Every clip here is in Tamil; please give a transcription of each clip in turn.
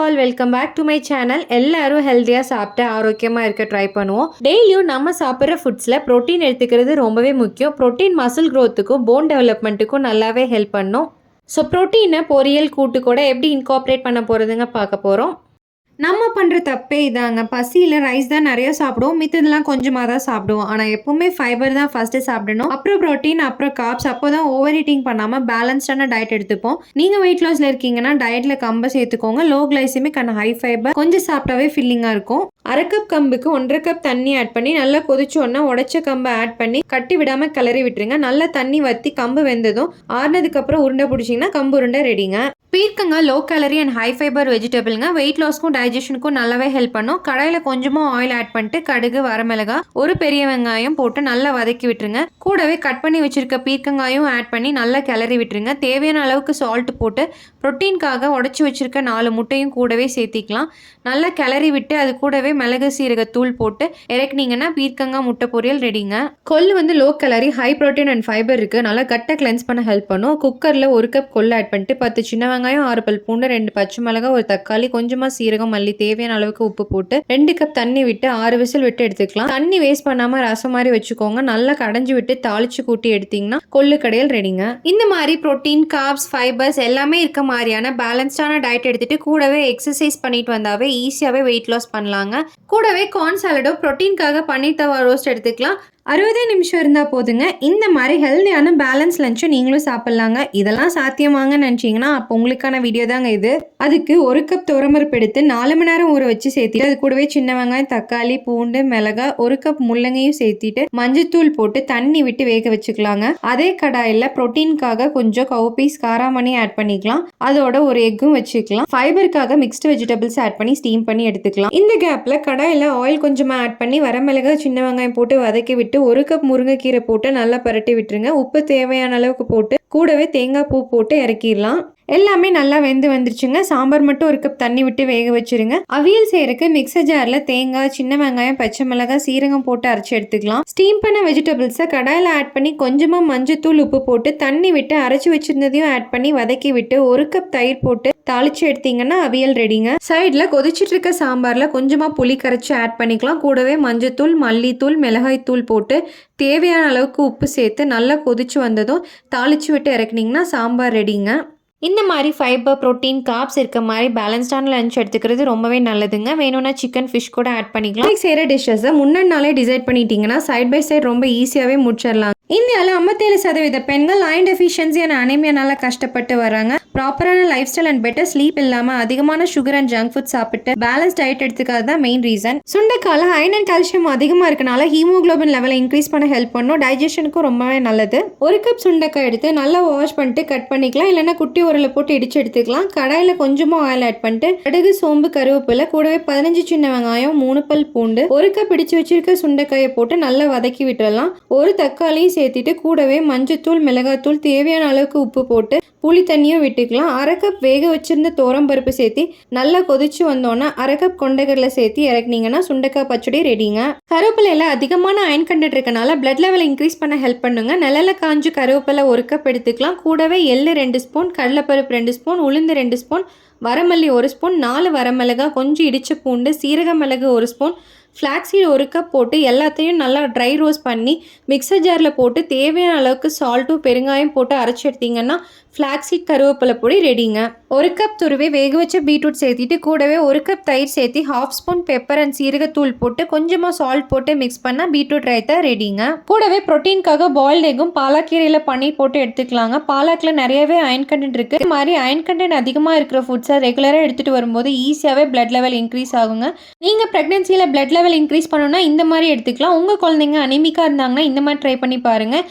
All welcome back to my channel. எல்லாரும் ஹெல்த்தியாக சாப்பிட்டு ஆரோக்கியமாக இருக்க ட்ரை பண்ணுவோம். டெய்லியும் நம்ம சாப்பிட்ற ஃபுட்ஸில் ப்ரோட்டீன் எடுத்துக்கிறது ரொம்பவே முக்கியம். ப்ரோட்டீன் மசில் க்ரோத்துக்கும் போன் டெவலப்மெண்ட்டுக்கும் நல்லாவே ஹெல்ப் பண்ணும். ஸோ ப்ரோட்டீனை பொரியல் கூட்டு கூட எப்படி இன்கார்பரேட் பண்ண போகிறதுங்க பார்க்க போகிறோம். நம்ம பண்ணுற தப்பே இதாங்க. பசியில் ரைஸ் தான் நிறைய சாப்பிடுவோம், மித்ததெல்லாம் கொஞ்சமாக தான் சாப்பிடுவோம். ஆனால் எப்போவுமே ஃபைபர் தான் ஃபஸ்ட்டு சாப்பிடணும், அப்புறம் ப்ரோட்டீன், அப்புறம் கார்ப்ஸ். அப்போ தான் ஓவர் ஈட்டிங் பண்ணாமல் பேலன்ஸ்டான டயட் எடுத்துப்போம். நீங்கள் வெயிட் லாஸில் இருக்கீங்கன்னா டயட்டில் கம்பை சேர்த்துக்கோங்க. Low glycaemic and high fibre கொஞ்சம் சாப்பிட்டாவே ஃபில்லிங்காக இருக்கும். அரை கப் கம்புக்கு 1.5 கப் தண்ணி ஆட் பண்ணி நல்லா கொதிச்சோன்னா உடைச்ச கம்பை ஆட் பண்ணி கட்டி விடாமல் கிளறி விட்டுருங்க. நல்லா தண்ணி வற்றி கம்பு வெந்ததும் ஆறுனதுக்கப்புறம் உருண்டை பிடிச்சிங்கன்னா கம்பு உருண்டை ரெடிங்க. பீர்க்கங்காய் low calorie and high fiber வெஜிடபிள்ங்க. வெயிட் லாஸ்க்கும் டைஜஷனுக்கும் நல்லாவே ஹெல்ப் பண்ணும். கடாயில் கொஞ்சமாக ஆயில் ஆட் பண்ணிட்டு கடுகு, வரமிளகா, ஒரு பெரிய வெங்காயம் போட்டு நல்லா வதக்கி விட்டுருங்க. கூடவே கட் பண்ணி வச்சிருக்க பீர்க்கங்காயும் ஆட் பண்ணி நல்லா கிளறி விட்டுருங்க. தேவையான அளவுக்கு சால்ட் போட்டு ப்ரோட்டீனுக்காக உடச்சி வச்சிருக்க 4 முட்டையும் கூடவே சேர்த்திக்கலாம். நல்லா கிளறி விட்டு அது கூடவே மிளகு சீரகத்தூள் போட்டு இறக்குனீங்கன்னா பீர்க்கங்காய் முட்டை பொரியல் ரெடிங்க. கொள்ளு low calorie, high protein and fibre இருக்குது. நல்லா கட்டை கிளென்ஸ் பண்ண ஹெல்ப் பண்ணும். குக்கரில் 1 கப் கொள்ளு ஆட் பண்ணிட்டு 10 சின்ன வெங்காயம், 6 பல் பூண்டு, 2 பச்சை மிளகாய், 1 தக்காளி, கொஞ்சமாக சீரகம், மல்லி, தேவையான அளவுக்கு உப்பு போட்டு 2 கப் தண்ணி விட்டு 6 விசில் விட்டு எடுத்துக்கலாம். தண்ணி வேஸ்ட் பண்ணாமல் ரசம் மாதிரி வச்சுக்கோங்க. நல்லா கடைஞ்சி விட்டு தாளிச்சு கூட்டி எடுத்தீங்கன்னா கொள்ளு கடையல் ரெடிங்க. இந்த மாதிரி ப்ரோட்டீன், கார்ப்ஸ், ஃபைபர்ஸ் எல்லாமே இருக்க மாதிரியான பேலன்ஸ்டான டயட் எடுத்துட்டு கூடவே எக்ஸசைஸ் பண்ணிட்டு வந்தாவே ஈஸியாகவே வெயிட் லாஸ் பண்ணலாங்க. கூடவே கார்ன் சாலடோ, ப்ரோட்டீனுக்காக பன்னீர் தவா ரோஸ்ட் எடுத்துக்கலாம். 60 நிமிஷம் இருந்தால் போதுங்க. இந்த மாதிரி ஹெல்த்தியான பேலன்ஸ் லஞ்சும் நீங்களும் சாப்பிட்லாங்க. இதெல்லாம் சாத்தியமாங்கன்னு நினச்சிங்கன்னா அப்போ உங்களுக்கான வீடியோ தாங்க இது. அதுக்கு 1 கப் துவரம்பருப்பு எடுத்து 4 மணி நேரம் ஊற வச்சு சேர்த்திட்டு அது கூடவே சின்ன வெங்காயம், தக்காளி, பூண்டு, மிளகாய், 1 கப் முள்ளங்கையும் சேர்த்திட்டு மஞ்சத்தூள் போட்டு தண்ணி விட்டு வேக வச்சுக்கலாங்க. அதே கடாயில் ப்ரோட்டீனுக்காக கொஞ்சம் கவு பீஸ், காராமணி ஆட் பண்ணிக்கலாம். அதோட ஒரு எக்கும் வச்சுக்கலாம். ஃபைபருக்காக மிக்ஸ்டு வெஜிடபிள்ஸ் ஆட் பண்ணி ஸ்டீம் பண்ணி எடுத்துக்கலாம். இந்த கேப்பில் கடாயில் ஆயில் கொஞ்சமாக ஆட் பண்ணி வரமிளகாய், சின்ன வெங்காயம் போட்டு வதக்கி விட்டு 1 கப் முருங்கைக்கீரை போட்டு நல்லா பரட்டி விட்டுருங்க. உப்பு தேவையான அளவுக்கு போட்டு கூடவே தேங்காய் பூ போட்டு இறக்கிடலாம். எல்லாமே நல்லா வெந்து வந்துருச்சுங்க. சாம்பார் மட்டும் 1 கப் தண்ணி விட்டு வேக வச்சிருங்க. அவியல் செய்யறதுக்கு மிக்சர் ஜார்ல தேங்காய், சின்ன வெங்காயம், பச்சை மிளகாய், சீரகம் போட்டு அரைச்சி எடுத்துக்கலாம். ஸ்டீம் பண்ண வெஜிடபிள்ஸை கடாயில் ஆட் பண்ணி கொஞ்சமாக மஞ்சத்தூள், உப்பு போட்டு தண்ணி விட்டு அரைச்சி வச்சிருந்ததையும் ஆட் பண்ணி வதக்கி விட்டு 1 கப் தயிர் போட்டு தாளிச்சு எடுத்தீங்கன்னா அவியல் ரெடிங்க. சைடில் கொதிச்சிட்டு இருக்க சாம்பாரில் கொஞ்சமாக புளி கரைச்சி ஆட் பண்ணிக்கலாம். கூடவே மஞ்சத்தூள், மல்லித்தூள், மிளகாய் தூள் போட்டு தேவையான அளவுக்கு உப்பு சேர்த்து நல்லா கொதிச்சு வந்ததும் தாளிச்சு விட்டு இறக்குனீங்கன்னா சாம்பார் ரெடிங்க. இந்த மாதிரி ஃபைபர், ப்ரோட்டீன், கார்ப்ஸ் இருக்க மாதிரி பேலன்ஸ்டான லஞ்ச் எடுத்துக்கிறது ரொம்பவே நல்லதுங்க. வேணும்னா சிக்கன், ஃபிஷ் கூட ஆட் பண்ணிக்கலாம். செய்கிற டிஷ்ஷஸை முன்னாடி நாளே டிசைட் பண்ணிட்டீங்கன்னா சைட் பை சைட் ரொம்ப ஈஸியாகவே முடிச்சிடலாம். இந்தியாவில் 57% பெண்கள் அயர்ன் டெஃபிஷியன்சி அண்ட் அனீமியானால கஷ்டப்பட்டு வராங்க. ப்ராப்பரான lifestyle and better sleep இல்லாமல் அதிகமான சுகர் அண்ட் ஜங்க் ஃபுட் சாப்பிட்டு பேலன்ஸ் டயட் எடுத்துக்காது தான் மெயின் ரீசன். சுண்டைக்கால அயர்ன் அண்ட் கால்சியம் அதிகமாக இருக்கனால ஹீமோகுளோபின் லெவலை இன்க்ரீஸ் பண்ண ஹெல்ப் பண்ணும். டைஜஷனுக்கும் ரொம்பவே நல்லது. 1 கப் சுண்டைக்காய் எடுத்து நல்லா வாஷ் பண்ணிட்டு கட் பண்ணிக்கலாம். இல்லைன்னா குட்டி உரலை போட்டு இடிச்சு எடுத்துக்கலாம். கடாயில் கொஞ்சமாக ஆயில் ஆட் பண்ணிட்டு கடுகு, சோம்பு, கருவேப்பிலை, கூடவே 15 சின்ன வெங்காயம், 3 பல் பூண்டு, 1 கப் இடிச்சு வச்சிருக்க சுண்டைக்காயை போட்டு நல்லா வதக்கி விட்டுடலாம். 1 தக்காளியும் சேர்த்திட்டு கூடவே மஞ்சத்தூள், மிளகாத்தூள், தேவையான அளவுக்கு உப்பு போட்டு புளி தண்ணியும் விட்டுக்கலாம். 1/2 கப் வேக வச்சிருந்த துவரம்பருப்பு சேர்த்தி நல்லா கொதிச்சு வந்தோன்னா 1/2 கப் கொண்டைக்கடலை சேர்த்து இறக்குனீங்கன்னா சுண்டைக்காய் பச்சடி ரெடிங்க. கருவேப்பிலையில அதிகமான அயன் கண்டென்ட் இருக்கனால பிளட் லெவல் இன்க்ரீஸ் பண்ண ஹெல்ப் பண்ணுங்க. நிழல காஞ்சு கருவேப்பிலை 1 கப் எடுத்துக்கலாம். கூடவே எள்ளு 2 ஸ்பூன், கடலைப்பருப்பு 2 ஸ்பூன், உளுந்து 2 ஸ்பூன், வரமல்லி 1 ஸ்பூன், 4 வரமிளகாய், கொஞ்சம் இடிச்ச பூண்டு, சீரக மிளகு 1 ஸ்பூன், ஃப்ளாக்ஸீட் 1 கப் போட்டு எல்லாத்தையும் நல்லா ட்ரை ரோஸ்ட் பண்ணி மிக்சர் ஜாரில் போட்டு தேவையான அளவுக்கு சால்ட்டும் பெருங்காயம் போட்டு அரைச்சி எடுத்தீங்கன்னா ஃப்ளாக்ஸீட் கருவேப்பிலை பொடி ரெடிங்க. 1 கப் துருவே வேக வச்ச பீட்ரூட் சேர்த்திட்டு கூடவே 1 கப் தயிர் சேர்த்தி 1/2 ஸ்பூன் பெப்பர் அண்ட் சீரகத்தூள் போட்டு கொஞ்சமாக சால்ட் போட்டு மிக்ஸ் பண்ணால் பீட்ரூட் ரைத்தா ரெடிங்க. கூடவே ப்ரோட்டீனுக்காக பாயில்ட் எக்கும் பாலாக்கீரையில் பன்னீர் போட்டு எடுத்துக்கலாங்க. பாலாக்கில் நிறையவே அயன் கண்டென்ட் இருக்குது. இது மாதிரி அயன் கண்டென்ட் அதிகமாக இருக்கிற ஃபுட்ஸை ரெகுலராக எடுத்துகிட்டு வரும்போது ஈஸியாகவே பிளட் லெவல் இன்க்ரீஸ் ஆகுங்க. நீங்கள் ப்ரெக்னென்சியில் பிளட் லெவல் இன்க்ரீஸ் பண்ணணும்னா இந்த மாதிரி எடுத்துக்கலாம். உங்கள் குழந்தைங்க அனிமிக்காக இருந்தாங்கன்னா இந்த மாதிரி ட்ரை பண்ணி பாருங்கள்.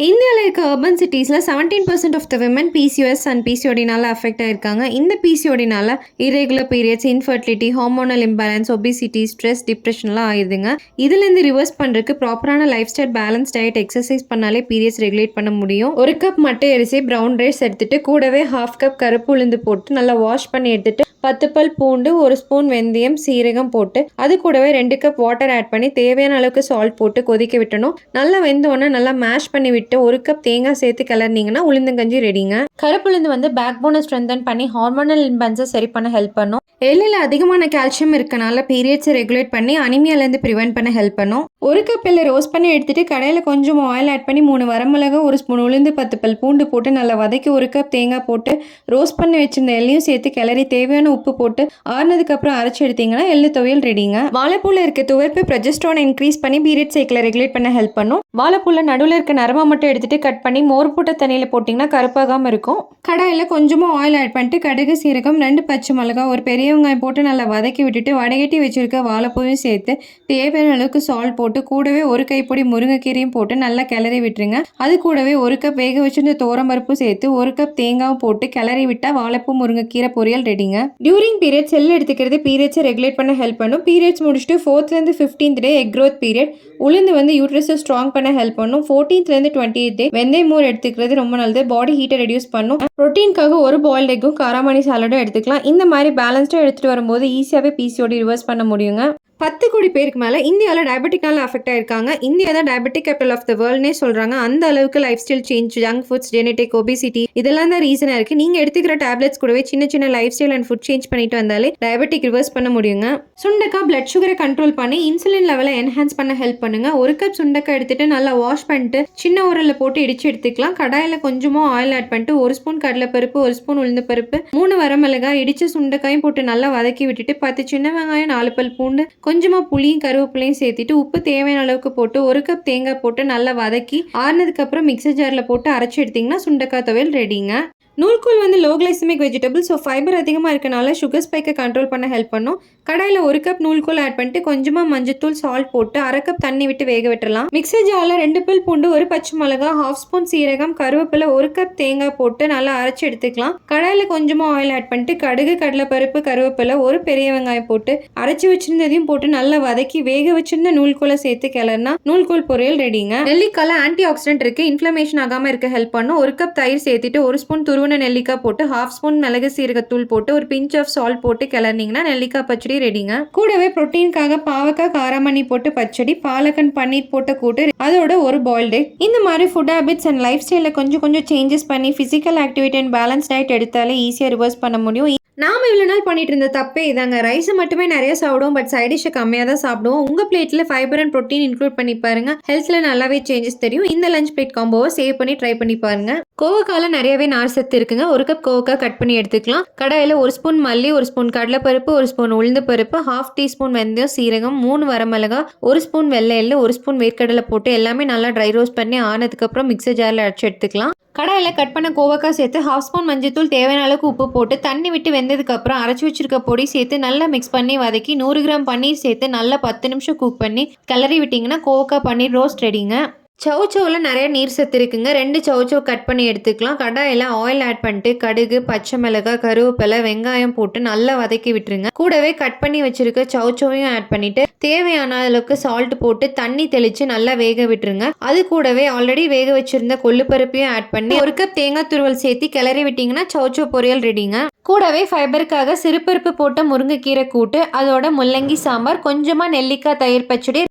இந்தியாவில் இருக்க அர்பன் சிட்டிஸில் 17% of the women PCOS and PCODனால அஃபெக்ட் ஆகிருக்காங்க. இந்த PCODனால irregular periods, infertility, hormonal imbalance, obesity, stress, டிப்ரெஷன்லாம் ஆயிடுதுங்க. இதுலேருந்து ரிவர்ஸ் பண்ணுறதுக்கு ப்ராப்பரான lifestyle, balance diet, exercise பண்ணாலே பீரியட்ஸ் ரெகுலேட் பண்ண முடியும். 1 கப் மட்டை அரிசி, ப்ரௌன் ரைஸ் எடுத்துட்டு கூடவே 1/2 கப் கருப்பு உளுந்து போட்டு நல்லா வாஷ் பண்ணி எடுத்துட்டு 10 பல் பூண்டு, 1 ஸ்பூன் வெந்தயம், சீரகம் போட்டு அது கூடவே 2 கப் வாட்டர் ஆட் பண்ணி தேவையான அளவுக்கு சால்ட் போட்டு கொதிக்க விட்டணும். நல்லா வெந்தோடனே நல்லா மேஷ் பண்ணி விட்டு விட்டு 1 கப் தேங்காய் சேர்த்து கிளறினீங்கன்னா உளுந்தங்கஞ்சி ரெடிங்க. கருப்புளுந்து வந்து பேக் போனை ஸ்ட்ரென்தன் பண்ணி ஹார்மோனல் இம்பேலன்ஸை சரி பண்ண ஹெல்ப் பண்ணும். எள்ளில் அதிகமான கால்சியம் இருக்கனால பீரியட்ஸை ரெகுலேட் பண்ணி அனிமியாலேருந்து ப்ரிவென்ட் பண்ண ஹெல்ப் பண்ணும். 1 கப் எள்ளை ரோஸ்ட் பண்ணி எடுத்துட்டு கடையில் கொஞ்சம் ஆயில் ஆட் பண்ணி 3 வரமிளகா 1 ஸ்பூன் உளுந்து 10 பல் பூண்டு போட்டு நல்லா வதக்கி 1 கப் தேங்காய் போட்டு ரோஸ்ட் பண்ணி வச்சிருந்த எள்ளையும் சேர்த்து கிளறி தேவையான உப்பு போட்டு ஆறுனதுக்கு அப்புறம் அரைச்சி எடுத்தீங்கன்னா எள்ளு துவையல் ரெடிங்க. வாழைப்பூல இருக்க துவர்ப்பு ப்ரொஜெஸ்டரானை இன்க்ரீஸ் பண்ணி பீரியட் சைக்கிளை ரெகுலேட் பண்ண ஹெல்ப் பண்ணும். வாழைப்பூல நடுவில் இருக்க நரம்பை மட்டும் எடுத்துட்டு கட் பண்ணி மோர் போட்ட தண்ணியில் போட்டிங்கன்னா கருப்பாகாமல் இருக்கும். கடாயில் கொஞ்சமாக ஆயில் ஆட் பண்ணிட்டு கடுகு சீரகம் 2 பச்சை மிளகா 1 பெரிய வெங்காயம் போட்டு நல்லா வதக்கி விட்டுட்டு வடகட்டி வச்சிருக்க வாழைப்பூவையும் சேர்த்து தேவையான அளவுக்கு சால்ட் போட்டு கூடவே 1 கைப்பிடி முருங்கைக்கீரையும் போட்டு நல்லா கிளறி விட்டுருங்க. அது கூடவே 1 கப் வேக வச்சிருந்த தோரம்பருப்பு சேர்த்து 1 கப் தேங்காயும் போட்டு கிளறி விட்டா வாழைப்பூ முருங்கைக்கீரை பொரியல் ரெடிங்க. டியூரிங் பீரியட் செல் எடுத்துக்கிறது பீரியட்ஸை ரெகுலேட் பண்ண ஹெல்ப் பண்ணும். பீரியட்ஸ் முடிச்சுட்டு 4th-லேருந்து 15th டே எக் க்ரோத் பீரியட். உளுந்து வந்து யூட்ரஸை ஸ்ட்ராங் பண்ண ஹெல்ப் பண்ணும். 14th-லேருந்து 20th டே வெந்தயம் மோர் எடுத்துக்கிறது ரொம்ப நல்லது. பாடி ஹீட்டை ரெடியூஸ் பண்ணும். ப்ரோட்டீனுக்காக 1 பாயில்ட் எக்கும் காராமணி சாலடும் எடுத்துக்கலாம். இந்த மாதிரி பேலன்ஸ்டாக எடுத்துகிட்டு வரும்போது ஈஸியாகவே பிசிஓடி ரிவர்ஸ் பண்ண முடியுங்க. 10 கோடி பேருக்கு மேலே இந்தியாவில் டயபெட்டிக்னால அஃபெக்ட் ஆயிருக்காங்க. இந்தியா தான் டயபெட்டிக் கேபிட்டல் ஆஃப் த வேர்ல்ட்னே சொல்கிறாங்க. அந்த அளவுக்கு life style change, junk foods, genetic, obesity இதெல்லாம் தான் ரீசனாக இருக்குது. நீங்கள் எடுத்துக்கிற டேப்லெட்ஸ் கூடவே சின்ன சின்ன life style and food change பண்ணிட்டு வந்தாலே டயபெட்டிக் ரிவர்ஸ் பண்ண முடியுங்க. சுண்டக்காய் பிளட் சுகரை கண்ட்ரோல் பண்ணி இன்சுலின் லெவலை என்ஹான்ஸ் பண்ண ஹெல்ப் பண்ணுங்க. 1 கப் சுண்டக்காய் எடுத்துட்டு நல்லா வாஷ் பண்ணிட்டு சின்ன உரல்ல போட்டு இடிச்சு எடுத்துக்கலாம். கடாயில் கொஞ்சமாக ஆயில் ஆட் பண்ணிட்டு 1 ஸ்பூன் கடலைப்பருப்பு 1 ஸ்பூன் உளுந்து பருப்பு 3 வரமிளகாய் இடிச்ச சுண்டக்காயும் போட்டு நல்லா வதக்கி விட்டுட்டு 10 சின்ன வெங்காயம் 4 பல் பூண்டு கொஞ்சமாக புளியும் கருவேப்பிலையும் சேர்த்துட்டு உப்பு தேவையான அளவுக்கு போட்டு 1 கப் தேங்காய் போட்டு நல்லா வதக்கி ஆறுனதுக்கு அப்புறம் மிக்சர் ஜாரில் போட்டு அரைச்சி எடுத்தீங்கன்னா சுண்டக்காய் துவையல் ரெடிங்க. நூல்கோல் வந்து low glycemic vegetable. So fibre அதிகமாக இருக்கனால சுகர் ஸ்பைக்கை கண்ட்ரோல் பண்ண ஹெல்ப் பண்ணும். கடாயில் 1 கப் நூல்கோல் ஆட் பண்ணிட்டு கொஞ்சமாக மஞ்சத்தூள் சால்ட் போட்டு 1/2 கப் தண்ணி விட்டு வேக விட்டுறலாம். மிக்சர் ஜாரில் 2 பல் பூண்டு 1 பச்சை மிளகா 1/2 ஸ்பூன் சீரகம் கருவேப்பிலை 1 கப் தேங்காய் போட்டு நல்லா அரைச்சி எடுத்துக்கலாம். கடாயில் கொஞ்சமாக ஆயில் ஆட் பண்ணிட்டு கடுகு கடலைப்பருப்பு கருவேப்பிலை 1 பெரிய வெங்காயம் போட்டு அரைச்சி வச்சிருந்ததையும் போட்டு நல்லா வதக்கி வேக வச்சிருந்த நூல்கோலை சேர்த்து கிளறினா நூல்கோல் பொரியல் ரெடிங்க. நெல்லிக்கால ஆன்டி ஆக்சிடென்ட் இருக்கு. இன்ஃப்ளமேஷன் ஆகாமல் இருக்க ஹெல்ப் பண்ணும். 1 கப் தயிர் சேர்த்துட்டு 1 ஸ்பூன் துருவன நெல்லிக்காய் போட்டு 1/2 ஸ்பூன் மிளகு சீரகத்தூள் போட்டு ஒரு பிஞ்ச் ஆஃப் சால்ட் போட்டு கிளறினீங்கன்னா நெல்லிக்காய் பச்சடி ரெடிங்க. கூடவே புரோட்டீனுக்காக பாவக்காய் காராமணி போட்டு பச்சடி, பாலக்கன் பன்னீர் போட்ட கூட்டு, அதோட 1 பாயில்ட் எக். இந்த மாதிரி ஃபுட் ஹேபிட்ஸ் அண்ட் லைஃப் ஸ்டைலில் கொஞ்சம் சேஞ்சஸ் பண்ணி physical activity and balance diet எடுத்தாலே ஈஸியாக ரிவர்ஸ் பண்ண முடியும். நாம இவ்வளோ நாள் பண்ணிட்டு இருந்த தப்பே இதாங்க. ரைஸை மட்டுமே நிறைய சாப்பிடுவோம், பட் சைட் டிஷ்ஷை கம்மியாக தான் சாப்பிடுவோம். உங்கள் பிளேட்டில் ஃபைபர் அண்ட் ப்ரோட்டீன் இன்க்ளூட் பண்ணி பாருங்க. ஹெல்த்தில் நல்லாவே சேஞ்சஸ் தெரியும். இந்த லஞ்ச் பிளேட் காம்போவை சேவ் பண்ணி ட்ரை பண்ணி பாருங்க. கோவக்கால நிறையவே நார் சத்து இருக்குங்க. 1 கப் கோவக்காய் கட் பண்ணி எடுத்துக்கலாம். கடாயில் 1 ஸ்பூன் மல்லி 1 ஸ்பூன் கடலைப்பருப்பு 1 ஸ்பூன் உளுந்து பருப்பு 1/2 டீஸ்பூன் வெந்தயம் சீரகம் 3 வரமிளகா 1 ஸ்பூன் வெள்ளை எள்ளு 1 ஸ்பூன் வேர்க்கடலை போட்டு எல்லாமே நல்லா ட்ரை ரோஸ்ட் பண்ணி ஆனதுக்கப்புறம் மிக்சர் ஜாரில் அரைச்சி எடுத்துக்கலாம். கடாயில் கட் பண்ண கோவக்காய் சேர்த்து 1/2 ஸ்பூன் மஞ்சத்தூள் தேவையான அளவுக்கு உப்பு போட்டு தண்ணி விட்டு வெந்ததுக்கு அப்புறம் அரைச்சி வச்சிருக்க பொடி சேர்த்து நல்லா மிக்ஸ் பண்ணி வதக்கி 100 கிராம் பன்னீர் சேர்த்து நல்லா 10 நிமிஷம் குக் பண்ணி கிளறி விட்டிங்கன்னா கோவக்காய் பன்னீர் ரோஸ்ட் ரெடிங்க. சவுச்சவில் நிறைய நீர் சத்து இருக்குங்க. 2 சவுச்சவ் கட் பண்ணி எடுத்துக்கலாம். கடாயில் ஆயில் ஆட் பண்ணிட்டு கடுகு பச்சை மிளகாய் கருவேப்பிலை வெங்காயம் போட்டு நல்லா வதக்கி விட்டுருங்க. கூடவே கட் பண்ணி வச்சிருக்க சவுச்சவையும் ஆட் பண்ணிட்டு தேவையான அளவுக்கு சால்ட் போட்டு தண்ணி தெளிச்சு நல்லா வேக விட்டுருங்க. அது கூடவே ஆல்ரெடி வேக வச்சிருந்த கொள்ளுப்பருப்பையும் ஆட் பண்ணி 1 கப் தேங்காய் துருவல் சேர்த்து கிளறி விட்டீங்கன்னா சவுச்சவ் பொரியல் ரெடிங்க. கூடவே ஃபைபருக்காக சிறுபருப்பு போட்ட முருங்கைக்கீரை கூட்டு, அதோட முள்ளங்கி சாம்பார், கொஞ்சமாக நெல்லிக்காய் தயிர் பச்சடி.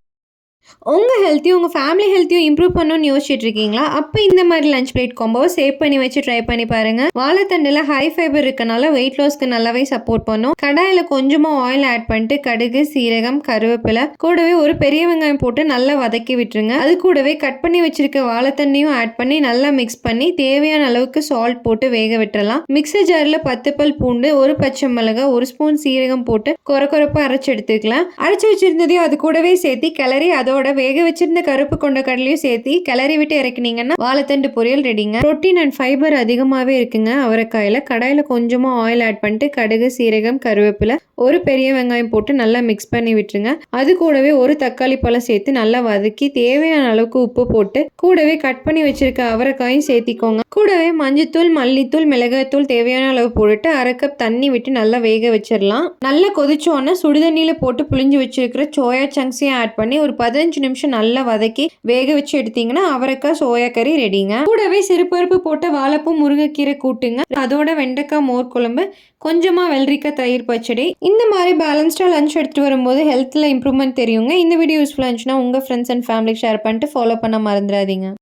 உங்கள் ஹெல்த்தையும் உங்கள் ஃபேமிலி ஹெல்த்தையும் இம்ப்ரூவ் பண்ணணும்னு யோசிச்சுட்டு இருக்கீங்களா? அப்போ இந்த மாதிரி லஞ்ச் பிளேட் காம்போவை சேவ் பண்ணி வச்சு ட்ரை பண்ணி பாருங்கள். வாழைத்தண்டில் ஹை ஃபைபர் இருக்கனால வெயிட் லாஸ்க்கு நல்லாவே சப்போர்ட் பண்ணும். கடாயில் கொஞ்சமாக ஆயில் ஆட் பண்ணிட்டு கடுகு சீரகம் கருவேப்பிலை கூடவே 1 பெரிய வெங்காயம் போட்டு நல்லா வதக்கி விட்டுருங்க. அது கூடவே கட் பண்ணி வச்சிருக்க வாழைத்தண்டையும் ஆட் பண்ணி நல்லா மிக்ஸ் பண்ணி தேவையான அளவுக்கு சால்ட் போட்டு வேக விட்டுறலாம். மிக்சர் ஜாரில் 10 பல் பூண்டு 1 பச்சை மிளகாய் 1 ஸ்பூன் சீரகம் போட்டு கொரப்பா அரைச்சி எடுத்துக்கலாம். அரைச்சி வச்சிருந்ததையும் அது கூடவே சேர்த்து கிளறி அதோட வேக வச்சிருந்த கருப்பு கொண்ட கடலையும் சேர்த்து கிளறி விட்டு இறக்கினீங்கன்னா வாழைத்தண்டு பொரியல் ரெடிங்க. புரோட்டீன் அண்ட் ஃபைபர் அதிகமாகவே இருக்குங்க அவரைக்காயில். கடாயில் கொஞ்சமாக ஆயில் ஆட் பண்ணிட்டு கடுகு சீரகம் கருவேப்பிலை 1 பெரிய வெங்காயம் போட்டு நல்லா மிக்ஸ் பண்ணி விட்டுருங்க. அது கூடவே 1 தக்காளி பழம் சேர்த்து நல்லா வதக்கி தேவையான அளவுக்கு உப்பு போட்டு கூடவே கட் பண்ணி வச்சிருக்க அவரைக்காயும் சேர்த்திக்கோங்க. கூடவே மஞ்சத்தூள் மல்லித்தூள் மிளகாய்த்தூள் தேவையான அளவு போட்டுட்டு 1/2 கப் தண்ணி விட்டு நல்லா வேக வச்சிடலாம். நல்லா கொதிச்சோன்னா சுடுதண்ணியில் போட்டு புளிஞ்சு வச்சிருக்கிற சோயா சங்க்ஸையும் ஆட் பண்ணி ஒரு 15 நிமிஷம் நல்லா வதக்கி வேக வச்சு எடுத்தீங்கன்னா அவரைக்காய் சோயா கறி ரெடிங்க. கூடவே சிறுபருப்பு போட்ட வாழைப்பூ முருங்கைக்கீரை கூட்டுங்க. அதோட வெண்டைக்காய் மோர் குழம்பு, கொஞ்சமா வெள்ளரிக்காய் தயிர் பச்சடி. இந்த மாதிரி பேலன்ஸ்டா லஞ்ச் எடுத்துட்டு வரும்போது ஹெல்த்ல இம்ப்ரூவ்மெண்ட் தெரியுங்க. இந்த வீடியோ யூஸ்ஃபுல்லா இருந்துச்சுன்னா உங்க ஃப்ரெண்ட்ஸ் அண்ட் ஃபேமிலிக்கு ஷேர் பண்ணிட்டு ஃபாலோ பண்ண மறந்துடாதீங்க.